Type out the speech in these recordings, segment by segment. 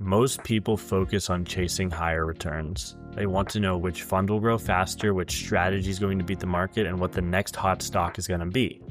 Most people focus on chasing higher returns. They want to know which fund will grow faster, which strategy is going to beat the market, and what the next hot stock is going to be.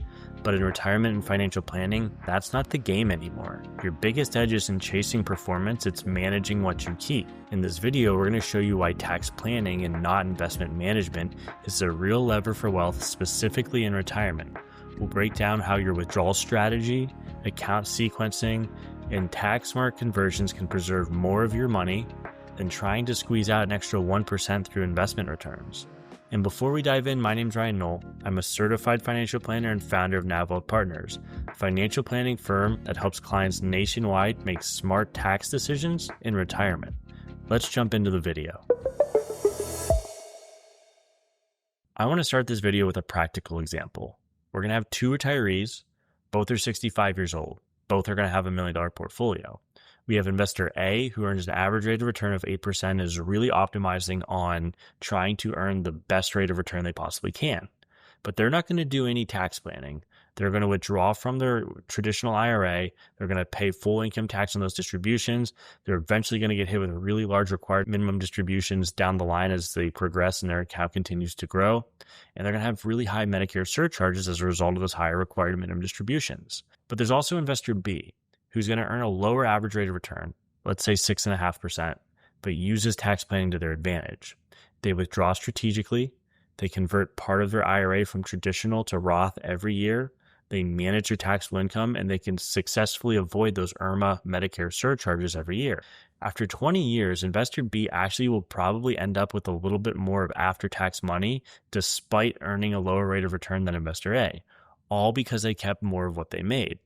But in retirement and financial planning, that's not the game anymore. Your biggest edge isn't chasing performance, it's managing what you keep. In this video, we're going to show you why tax planning and not investment management is a real lever for wealth, specifically in retirement. We'll break down how your withdrawal strategy, account sequencing, and tax-smart conversions can preserve more of your money than trying to squeeze out an extra 1% through investment returns. And before we dive in, my name's Ryan Knoll. I'm a certified financial planner and founder of Wealth Partners, a financial planning firm that helps clients nationwide make smart tax decisions in retirement. Let's jump into the video. I want to start this video with a practical example. We're going to have two retirees. Both are 65 years old. Both are going to have $1 million portfolio. We have investor A, who earns an average rate of return of 8%, and is really optimizing on trying to earn the best rate of return they possibly can. But they're not going to do any tax planning. They're going to withdraw from their traditional IRA. They're going to pay full income tax on those distributions. They're eventually going to get hit with really large required minimum distributions down the line as they progress and their account continues to grow. And they're going to have really high Medicare surcharges as a result of those higher required minimum distributions. But there's also investor B, who's going to earn a lower average rate of return, let's say 6.5%, but uses tax planning to their advantage. They withdraw strategically. They convert part of their IRA from traditional to Roth every year. They manage their taxable income, and they can successfully avoid those IRMAA Medicare surcharges every year. After 20 years, investor B actually will probably end up with a little bit more of after-tax money despite earning a lower rate of return than investor A, all because they kept more of what they made.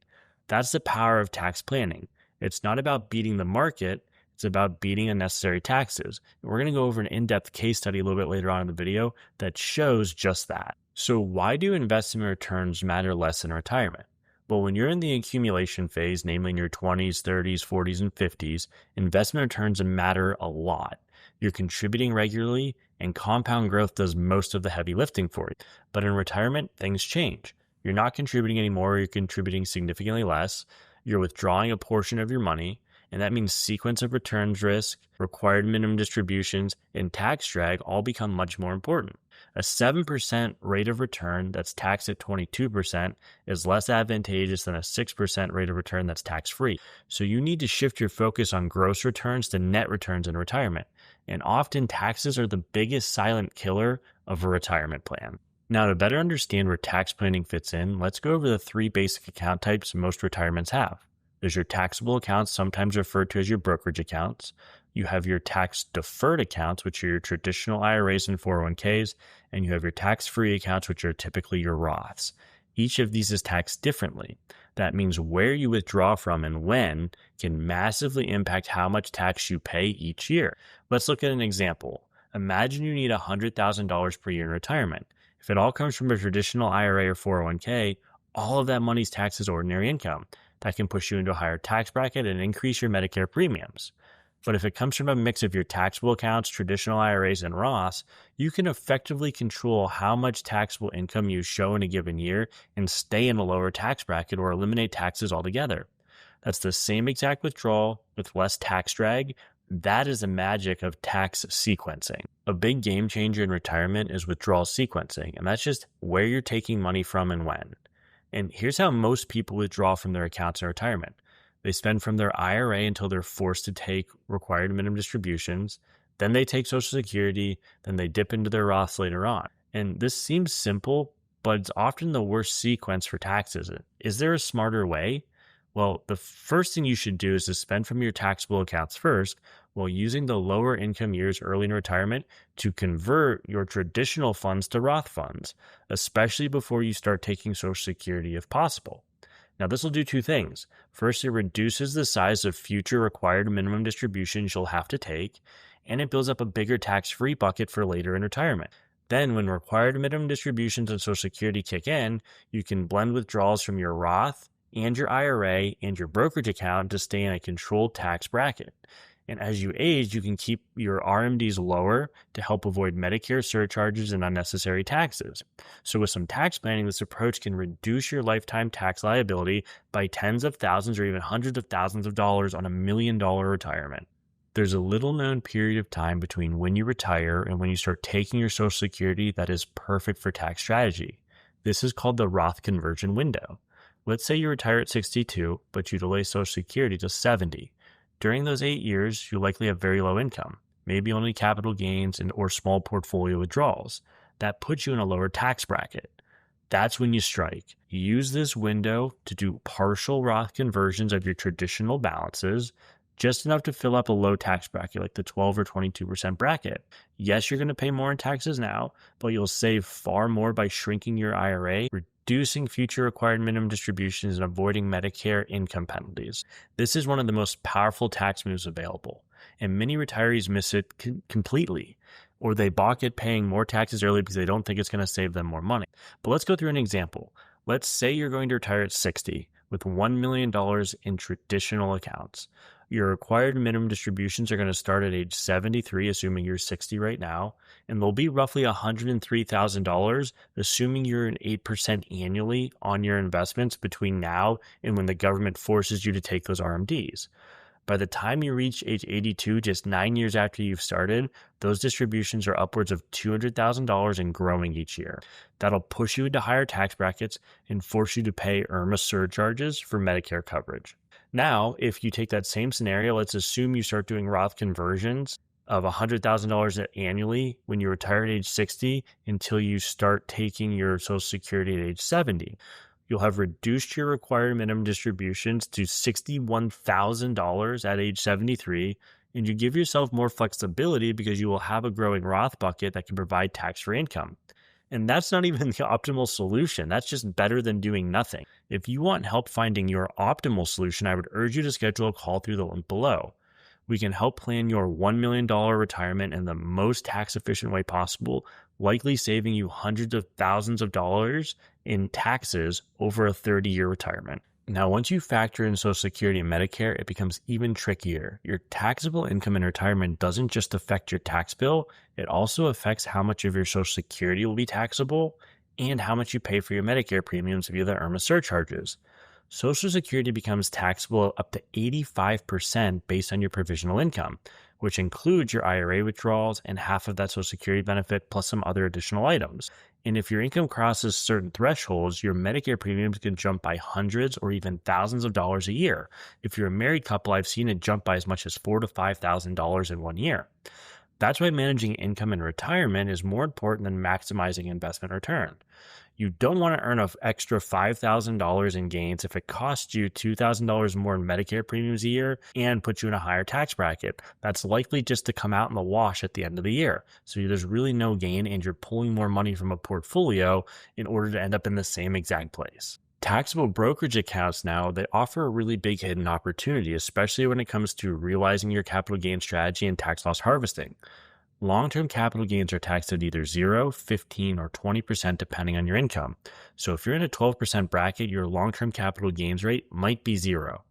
That's the power of tax planning. It's not about beating the market. It's about beating unnecessary taxes. And we're going to go over an in-depth case study a little bit later on in the video that shows just that. So why do investment returns matter less in retirement? Well, when you're in the accumulation phase, namely in your 20s, 30s, 40s, and 50s, investment returns matter a lot. You're contributing regularly, and compound growth does most of the heavy lifting for you. But in retirement, things change. You're not contributing anymore, you're contributing significantly less. You're withdrawing a portion of your money, and that means sequence of returns risk, required minimum distributions, and tax drag all become much more important. A 7% rate of return that's taxed at 22% is less advantageous than a 6% rate of return that's tax-free. So you need to shift your focus on gross returns to net returns in retirement. And often taxes are the biggest silent killer of a retirement plan. Now, to better understand where tax planning fits in, let's go over the three basic account types most retirements have. There's your taxable accounts, sometimes referred to as your brokerage accounts. You have your tax-deferred accounts, which are your traditional IRAs and 401ks, and you have your tax-free accounts, which are typically your Roths. Each of these is taxed differently. That means where you withdraw from and when can massively impact how much tax you pay each year. Let's look at an example. Imagine you need $100,000 per year in retirement. If it all comes from a traditional IRA or 401k, all of that money is taxed as ordinary income. That can push you into a higher tax bracket and increase your Medicare premiums. But if it comes from a mix of your taxable accounts, traditional IRAs, and Roths, you can effectively control how much taxable income you show in a given year and stay in a lower tax bracket or eliminate taxes altogether. That's the same exact withdrawal with less tax drag. That is the magic of tax sequencing. A big game changer in retirement is withdrawal sequencing, and that's just where you're taking money from and when. And here's how most people withdraw from their accounts in retirement. They spend from their IRA until they're forced to take required minimum distributions. Then they take Social Security. Then they dip into their Roths later on. And this seems simple, but it's often the worst sequence for taxes. Is there a smarter way? Well, the first thing you should do is to spend from your taxable accounts first, while using the lower income years early in retirement to convert your traditional funds to Roth funds, especially before you start taking Social Security if possible. Now, this will do two things. First, it reduces the size of future required minimum distributions you'll have to take, and it builds up a bigger tax-free bucket for later in retirement. Then, when required minimum distributions and Social Security kick in, you can blend withdrawals from your Roth and your IRA and your brokerage account to stay in a controlled tax bracket. And as you age, you can keep your RMDs lower to help avoid Medicare surcharges and unnecessary taxes. So with some tax planning, this approach can reduce your lifetime tax liability by tens of thousands or even hundreds of thousands of dollars on $1 million retirement. There's a little known period of time between when you retire and when you start taking your Social Security that is perfect for tax strategy. This is called the Roth conversion window. Let's say you retire at 62, but you delay Social Security to 70. During those 8 years, you likely have very low income, maybe only capital gains or small portfolio withdrawals. That puts you in a lower tax bracket. That's when you strike. You use this window to do partial Roth conversions of your traditional balances, just enough to fill up a low tax bracket like the 12 or 22% bracket. Yes, you're going to pay more in taxes now, but you'll save far more by shrinking your IRA, reducing future required minimum distributions, and avoiding Medicare income penalties. This is one of the most powerful tax moves available, and many retirees miss it completely, or they balk at paying more taxes early because they don't think it's going to save them more money. But let's go through an example. Let's say you're going to retire at 60 with $1 million in traditional accounts. Your required minimum distributions are going to start at age 73, assuming you're 60 right now, and they'll be roughly $103,000, assuming you're an 8% annually on your investments between now and when the government forces you to take those RMDs. By the time you reach age 82, just 9 years after you've started, those distributions are upwards of $200,000 and growing each year. That'll push you into higher tax brackets and force you to pay IRMAA surcharges for Medicare coverage. Now, if you take that same scenario, let's assume you start doing Roth conversions of $100,000 annually when you retire at age 60 until you start taking your Social Security at age 70. You'll have reduced your required minimum distributions to $61,000 at age 73, and you give yourself more flexibility because you will have a growing Roth bucket that can provide tax-free income. And that's not even the optimal solution. That's just better than doing nothing. If you want help finding your optimal solution, I would urge you to schedule a call through the link below. We can help plan your $1 million retirement in the most tax-efficient way possible, likely saving you hundreds of thousands of dollars in taxes over a 30-year retirement. Now, once you factor in Social Security and Medicare, it becomes even trickier. Your taxable income in retirement doesn't just affect your tax bill, it also affects how much of your Social Security will be taxable and how much you pay for your Medicare premiums via the IRMAA surcharges. Social Security becomes taxable up to 85% based on your provisional income, which includes your IRA withdrawals and half of that Social Security benefit plus some other additional items. And if your income crosses certain thresholds, your Medicare premiums can jump by hundreds or even thousands of dollars a year. If you're a married couple, I've seen it jump by as much as $4,000 to $5,000 in 1 year. That's why managing income in retirement is more important than maximizing investment return. You don't want to earn an extra $5,000 in gains if it costs you $2,000 more in Medicare premiums a year and puts you in a higher tax bracket. That's likely just to come out in the wash at the end of the year. So there's really no gain and you're pulling more money from a portfolio in order to end up in the same exact place. Taxable brokerage accounts now, they offer a really big hidden opportunity, especially when it comes to realizing your capital gain strategy and tax loss harvesting. Long-term capital gains are taxed at either 0, 15, or 20% depending on your income. So if you're in a 12% bracket, your long-term capital gains rate might be 0.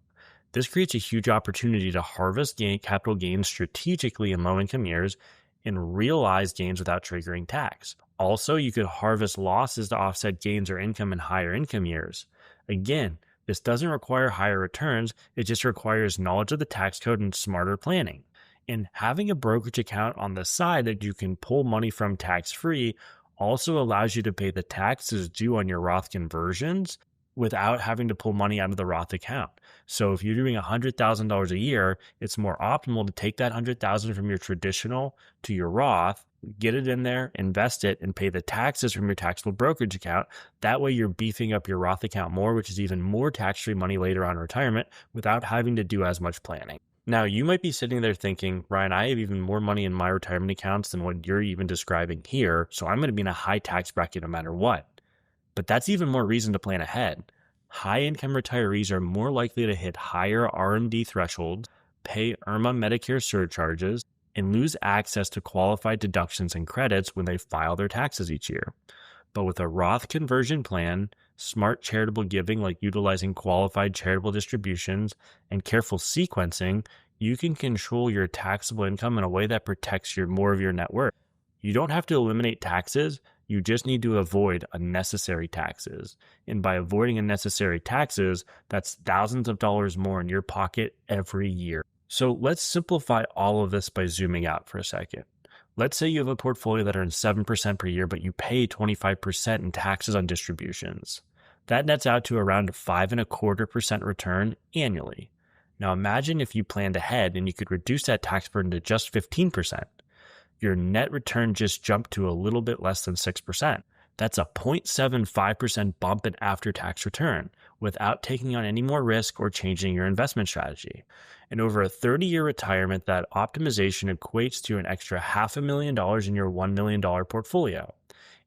This creates a huge opportunity to harvest capital gains strategically in low-income years and realize gains without triggering tax. Also, you could harvest losses to offset gains or income in higher income years. Again, this doesn't require higher returns, it just requires knowledge of the tax code and smarter planning. And having a brokerage account on the side that you can pull money from tax-free also allows you to pay the taxes due on your Roth conversions without having to pull money out of the Roth account. So if you're doing $100,000 a year, it's more optimal to take that $100,000 from your traditional to your Roth, get it in there, invest it, and pay the taxes from your taxable brokerage account. That way you're beefing up your Roth account more, which is even more tax-free money later on in retirement without having to do as much planning. Now, you might be sitting there thinking, Ryan, I have even more money in my retirement accounts than what you're even describing here, so I'm going to be in a high tax bracket no matter what. But that's even more reason to plan ahead. High-income retirees are more likely to hit higher RMD thresholds, pay IRMAA Medicare surcharges, and lose access to qualified deductions and credits when they file their taxes each year. But with a Roth conversion plan, smart charitable giving like utilizing qualified charitable distributions, and careful sequencing, you can control your taxable income in a way that protects more of your net worth. You don't have to eliminate taxes, you just need to avoid unnecessary taxes. And by avoiding unnecessary taxes, that's thousands of dollars more in your pocket every year. So let's simplify all of this by zooming out for a second. Let's say you have a portfolio that earns 7% per year, but you pay 25% in taxes on distributions. That nets out to around a 5.25% return annually. Now imagine if you planned ahead and you could reduce that tax burden to just 15%. Your net return just jumped to a little bit less than 6%. That's a 0.75% bump in after-tax return without taking on any more risk or changing your investment strategy. And over a 30-year retirement, that optimization equates to an extra $500,000 in your $1 million portfolio.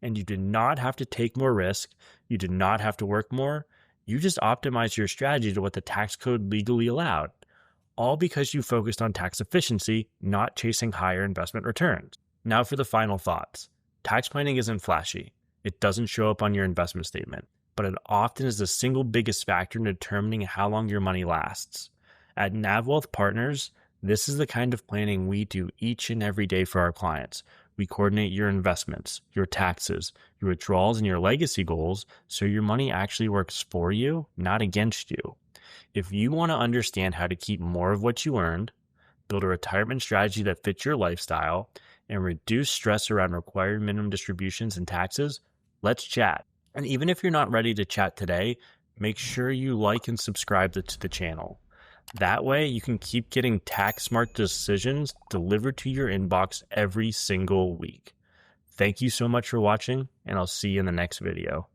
And you did not have to take more risk. You did not have to work more. You just optimized your strategy to what the tax code legally allowed, all because you focused on tax efficiency, not chasing higher investment returns. Now for the final thoughts. Tax planning isn't flashy. It doesn't show up on your investment statement, but it often is the single biggest factor in determining how long your money lasts. At NavWealth Partners, this is the kind of planning we do each and every day for our clients. We coordinate your investments, your taxes, your withdrawals, and your legacy goals so your money actually works for you, not against you. If you want to understand how to keep more of what you earned, build a retirement strategy that fits your lifestyle, and reduce stress around required minimum distributions and taxes, let's chat. And even if you're not ready to chat today, make sure you like and subscribe to the channel. That way you can keep getting tax smart decisions delivered to your inbox every single week. Thank you so much for watching, and I'll see you in the next video.